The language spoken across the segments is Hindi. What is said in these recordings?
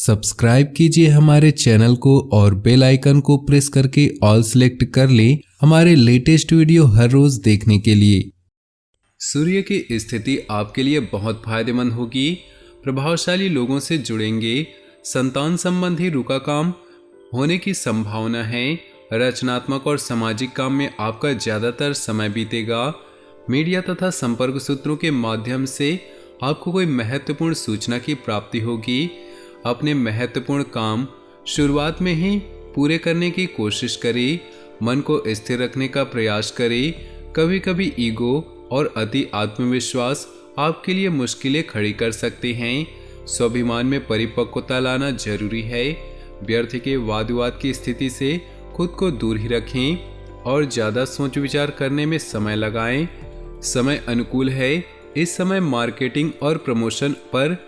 सब्सक्राइब कीजिए हमारे चैनल को और बेल आइकन को प्रेस करके ऑल सेलेक्ट कर लें हमारे लेटेस्ट वीडियो हर रोज देखने के लिए। सूर्य की स्थिति आपके लिए बहुत फायदेमंद होगी। प्रभावशाली लोगों से जुड़ेंगे। संतान संबंधी रुका काम होने की संभावना है। रचनात्मक और सामाजिक काम में आपका ज़्यादातर समय बीतेगा। मीडिया तथा संपर्क सूत्रों के माध्यम से आपको कोई महत्वपूर्ण सूचना की प्राप्ति होगी। अपने महत्वपूर्ण काम शुरुआत में ही पूरे करने की कोशिश करें। मन को स्थिर रखने का प्रयास करें। कभी कभी ईगो और अति आत्मविश्वास आपके लिए मुश्किलें खड़ी कर सकते हैं। स्वाभिमान में परिपक्वता लाना जरूरी है। व्यर्थ के वाद विवाद की स्थिति से खुद को दूर ही रखें और ज़्यादा सोच विचार करने में समय लगाएं। समय अनुकूल है। इस समय मार्केटिंग और प्रमोशन पर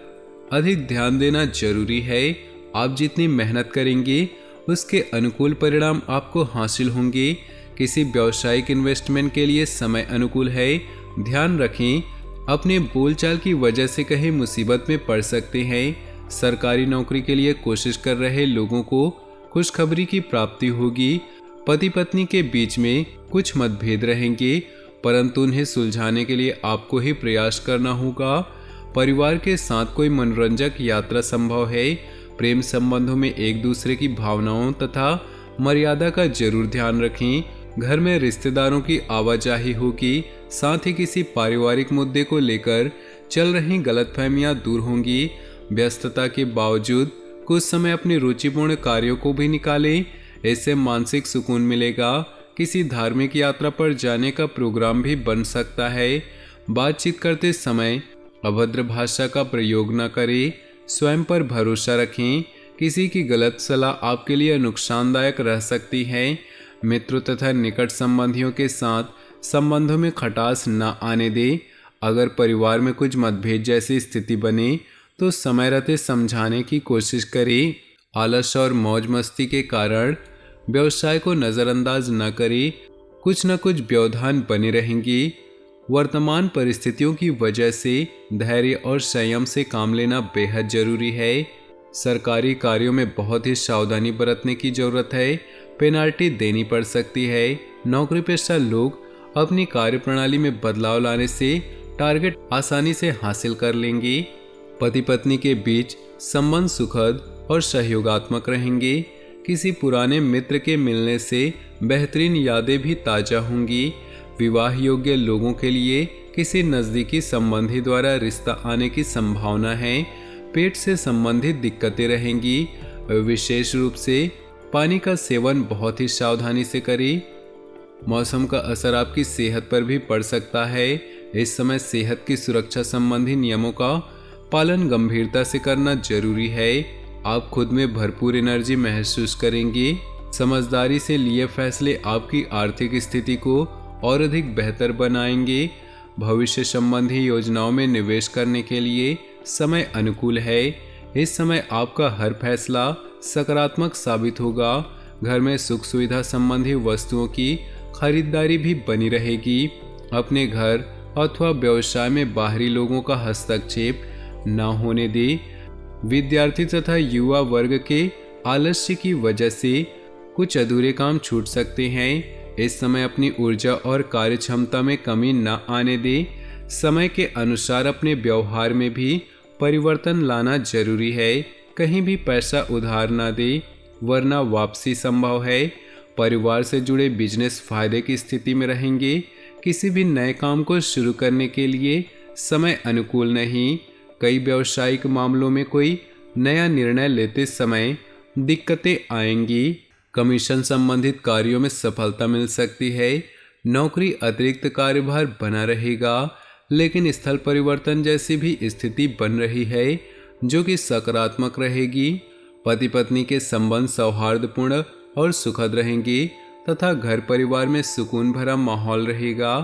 अधिक ध्यान देना जरूरी है। आप जितनी मेहनत करेंगे उसके अनुकूल परिणाम आपको हासिल होंगे। किसी व्यावसायिक इन्वेस्टमेंट के लिए समय अनुकूल है। ध्यान रखें, अपने बोलचाल की वजह से कहीं मुसीबत में पड़ सकते हैं। सरकारी नौकरी के लिए कोशिश कर रहे लोगों को खुशखबरी की प्राप्ति होगी। पति पत्नी के बीच में कुछ मतभेद रहेंगे, परंतु उन्हें सुलझाने के लिए आपको ही प्रयास करना होगा। परिवार के साथ कोई मनोरंजक यात्रा संभव है। प्रेम संबंधों में एक दूसरे की भावनाओं तथा मर्यादा का जरूर ध्यान रखें। घर में रिश्तेदारों की आवाजाही होगी। साथ ही किसी पारिवारिक मुद्दे को लेकर चल रही गलतफहमियां दूर होंगी। व्यस्तता के बावजूद कुछ समय अपनी रुचिपूर्ण कार्यों को भी निकालें। इससे मानसिक सुकून मिलेगा। किसी धार्मिक यात्रा पर जाने का प्रोग्राम भी बन सकता है। बातचीत करते समय अभद्र भाषा का प्रयोग न करें। स्वयं पर भरोसा रखें। किसी की गलत सलाह आपके लिए नुकसानदायक रह सकती है। मित्रों तथा निकट संबंधियों के साथ संबंधों में खटास न आने दें। अगर परिवार में कुछ मतभेद जैसी स्थिति बने तो समय रहते समझाने की कोशिश करें। आलस और मौज मस्ती के कारण व्यवसाय को नज़रअंदाज न करें। कुछ न कुछ व्यवधान बने रहेंगी। वर्तमान परिस्थितियों की वजह से धैर्य और संयम से काम लेना बेहद जरूरी है। सरकारी कार्यों में बहुत ही सावधानी बरतने की जरूरत है। पेनाल्टी देनी पड़ सकती है। नौकरी पेशा लोग अपनी कार्यप्रणाली में बदलाव लाने से टारगेट आसानी से हासिल कर लेंगे। पति पत्नी के बीच संबंध सुखद और सहयोगात्मक रहेंगे। किसी पुराने मित्र के मिलने से बेहतरीन यादें भी ताज़ा होंगी। विवाह योग्य लोगों के लिए किसी नज़दीकी संबंधी द्वारा रिश्ता आने की संभावना है। पेट से संबंधित दिक्कतें रहेंगी। विशेष रूप से पानी का सेवन बहुत ही सावधानी से करें। मौसम का असर आपकी सेहत पर भी पड़ सकता है। इस समय सेहत की सुरक्षा संबंधी नियमों का पालन गंभीरता से करना जरूरी है। आप खुद में भरपूर एनर्जी महसूस करेंगे। समझदारी से लिए फैसले आपकी आर्थिक स्थिति को और अधिक बेहतर बनाएंगे। भविष्य संबंधी योजनाओं में निवेश करने के लिए समय अनुकूल है। इस समय आपका हर फैसला सकारात्मक साबित होगा। घर में सुख सुविधा संबंधी वस्तुओं की खरीदारी भी बनी रहेगी। अपने घर अथवा व्यवसाय में बाहरी लोगों का हस्तक्षेप न होने दें। विद्यार्थी तथा युवा वर्ग के आलस्य की वजह से कुछ अधूरे काम छूट सकते हैं। इस समय अपनी ऊर्जा और कार्य क्षमता में कमी न आने दें। समय के अनुसार अपने व्यवहार में भी परिवर्तन लाना जरूरी है। कहीं भी पैसा उधार न दें, वरना वापसी संभव है। परिवार से जुड़े बिजनेस फायदे की स्थिति में रहेंगे। किसी भी नए काम को शुरू करने के लिए समय अनुकूल नहीं। कई व्यावसायिक मामलों में कोई नया निर्णय लेते समय दिक्कतें आएंगी। कमीशन संबंधित कार्यों में सफलता मिल सकती है। नौकरी अतिरिक्त कार्यभार बना रहेगा, लेकिन स्थल परिवर्तन जैसी भी स्थिति बन रही है जो कि सकारात्मक रहेगी। पति पत्नी के संबंध सौहार्दपूर्ण और सुखद रहेंगे तथा घर परिवार में सुकून भरा माहौल रहेगा।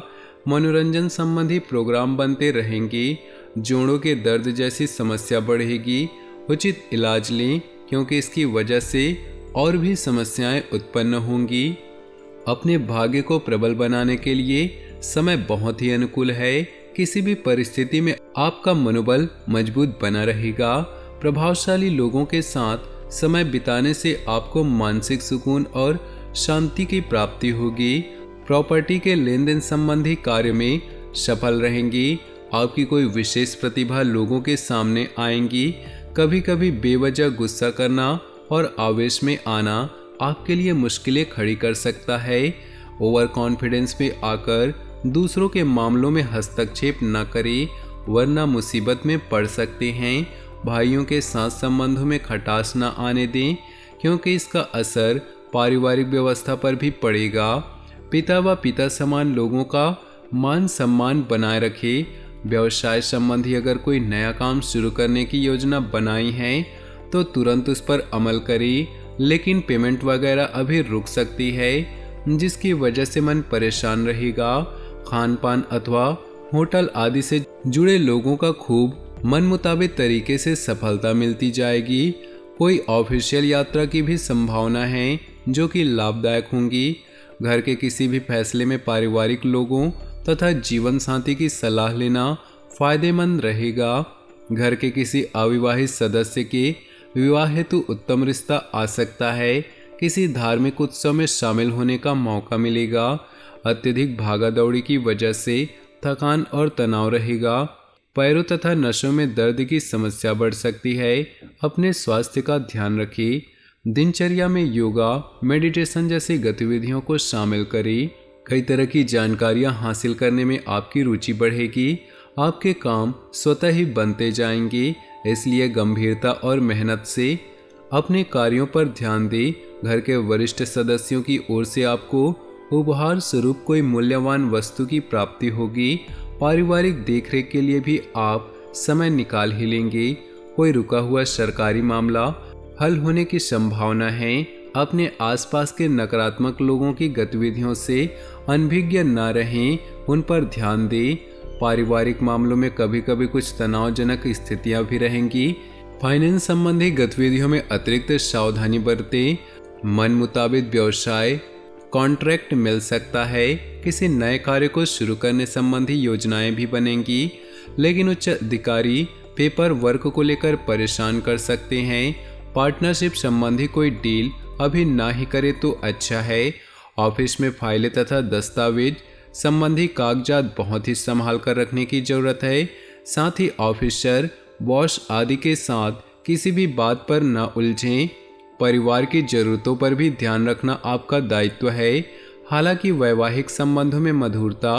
मनोरंजन संबंधी प्रोग्राम बनते रहेंगे। जोड़ों के दर्द जैसी समस्या बढ़ेगी। उचित इलाज लें, क्योंकि इसकी वजह से और भी समस्याएं उत्पन्न होंगी। अपने भाग्य को प्रबल बनाने के लिए समय बहुत ही अनुकूल है। किसी भी परिस्थिति में आपका मनोबल मजबूत बना रहेगा। प्रभावशाली लोगों के साथ समय बिताने से आपको मानसिक सुकून और शांति की प्राप्ति होगी। प्रॉपर्टी के लेन देन संबंधी कार्य में सफल रहेंगी। आपकी कोई विशेष प्रतिभा लोगों के सामने आएंगी। कभी कभी बेवजह गुस्सा करना और आवेश में आना आपके लिए मुश्किलें खड़ी कर सकता है। ओवर कॉन्फिडेंस में आकर दूसरों के मामलों में हस्तक्षेप न करें, वरना मुसीबत में पड़ सकते हैं। भाइयों के साथ संबंधों में खटास न आने दें, क्योंकि इसका असर पारिवारिक व्यवस्था पर भी पड़ेगा। पिता व पिता समान लोगों का मान सम्मान बनाए रखें। व्यवसाय संबंधी अगर कोई नया काम शुरू करने की योजना बनाई है तो तुरंत उस पर अमल करें, लेकिन पेमेंट वगैरह अभी रुक सकती है, जिसकी वजह से मन परेशान रहेगा। खान पान अथवा होटल आदि से जुड़े लोगों का खूब मन मुताबिक तरीके से सफलता मिलती जाएगी। कोई ऑफिशियल यात्रा की भी संभावना है जो कि लाभदायक होंगी। घर के किसी भी फैसले में पारिवारिक लोगों तथा जीवन साथी की सलाह लेना फायदेमंद रहेगा। घर के किसी अविवाहित सदस्य के विवाह हेतु उत्तम रिश्ता आ सकता है। किसी धार्मिक उत्सव में शामिल होने का मौका मिलेगा। अत्यधिक भागा दौड़ी की वजह से थकान और तनाव रहेगा। पैरों तथा नसों में दर्द की समस्या बढ़ सकती है। अपने स्वास्थ्य का ध्यान रखें। दिनचर्या में योगा, मेडिटेशन जैसी गतिविधियों को शामिल करें। कई तरह की जानकारियां हासिल करने में आपकी रुचि बढ़ेगी। आपके काम स्वतः ही बनते जाएंगे, इसलिए गंभीरता और मेहनत से अपने कार्यों पर ध्यान दें। घर के वरिष्ठ सदस्यों की ओर से आपको उपहार स्वरूप कोई मूल्यवान वस्तु की प्राप्ति होगी। पारिवारिक देखरेख के लिए भी आप समय निकाल ही लेंगे। कोई रुका हुआ सरकारी मामला हल होने की संभावना है। अपने आसपास के नकारात्मक लोगों की गतिविधियों से अनभिज्ञ न रहें, उन पर ध्यान दें। पारिवारिक मामलों में कभी कभी कुछ तनावजनक स्थितियां भी रहेंगी। फाइनेंस संबंधी गतिविधियों में अतिरिक्त सावधानी बरतें। मन मुताबिक व्यवसाय कॉन्ट्रैक्ट मिल सकता है। किसी नए कार्य को शुरू करने संबंधी योजनाएं भी बनेंगी, लेकिन उच्च अधिकारी पेपर वर्क को लेकर परेशान कर सकते हैं। पार्टनरशिप संबंधी कोई डील अभी ना ही करे तो अच्छा है। ऑफिस में फाइलें तथा दस्तावेज संबंधी कागजात बहुत ही संभाल कर रखने की जरूरत है। साथ ही ऑफिसर, बॉस आदि के साथ किसी भी बात पर न उलझें। परिवार की जरूरतों पर भी ध्यान रखना आपका दायित्व है। हालांकि वैवाहिक संबंधों में मधुरता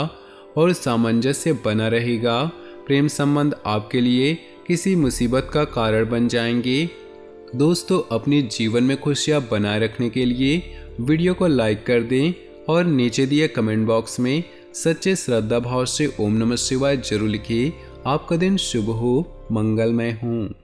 और सामंजस्य बना रहेगा। प्रेम संबंध आपके लिए किसी मुसीबत का कारण बन जाएंगे। दोस्तों, अपने जीवन में खुशियां बनाए रखने के लिए वीडियो को लाइक कर दें और नीचे दिए कमेंट बॉक्स में सच्चे श्रद्धा भाव से ओम नमः शिवाय जरूर लिखिए। आपका दिन शुभ हो, मंगलमय हो।